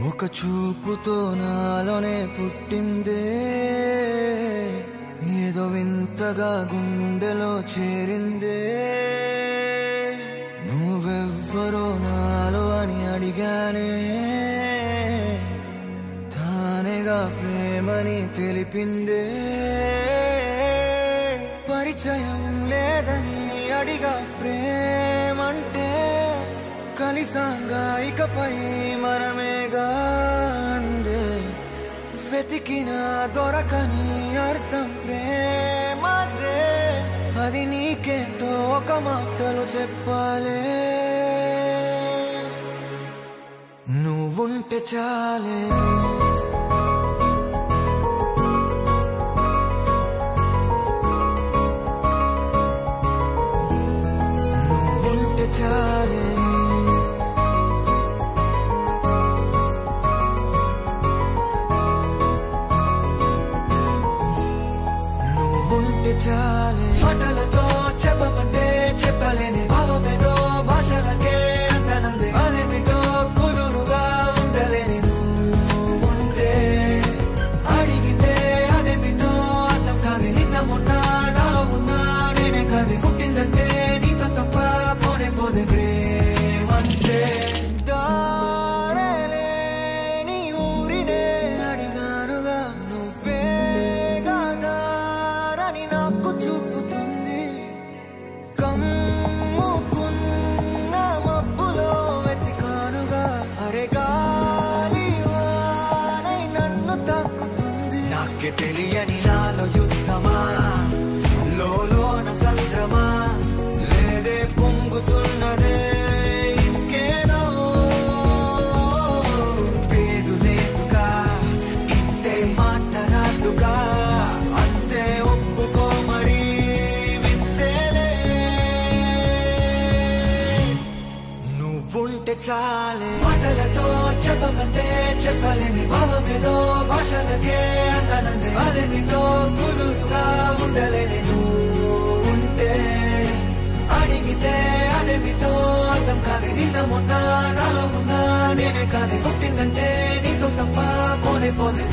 ఒక చూపుతో నాలోనే పుట్టిందే ఏదో వింతగా గుండెలో చేరిందే నువ్వెవ్వరో నాలో అని అడిగానే తానేగా ప్రేమని తెలిపిందే పరిచయం లేదని అడిగా ప్రేమంటే కలిసాంగా ఇకపై మనమేగా అందే వెతికినా దొరకని అర్థం ప్రేమదే అది నీకేంటో ఒక మాటలో చెప్పాలే నువ్వుంటే చాలే నువ్వుంటే చాలే చాలే మాటలతో చెప్పమంటే చెప్పలేని భావమేదో భాషలకే అందనందే అదేమిటో కుదురుగా ఉండలేని నువ్వుంటే అడిగితే అదేమిటో అర్థం కాదు నిన్న మొన్న నాలో ఉన్నా నేనే కాదు పుట్టిందంటే నీతో తప్ప పోనే పోదే ప్రేమంటే దారేలేని ఊరినే అడిగానుగా నువ్వే నాకు చూపుతుంది కమ్ముకున్న మబ్బులో వెతికానుగా అరే గాలి వానై నన్ను తాకుతుంది నాకే తెలియని నాలో యుద్ధమా లోన సంద్రమా లేదే పొంగుతున్నదే ఇంకేదో పేరు లేదుగా ఇంతే మాట్లాడుగా చాలే మాటలతో చెప్పమంటే చెప్పలేని భావమేదో భాషలకే అందనందే అదేమిటో కుదురుగా ఉండలేని నువ్వుంటే అడిగితే అదేమిటో అర్థం కాదు నిన్న మొన్న నాలో ఉన్నా నేనే కాదు పుట్టిందంటే నీతో తప్ప పోనే పోదే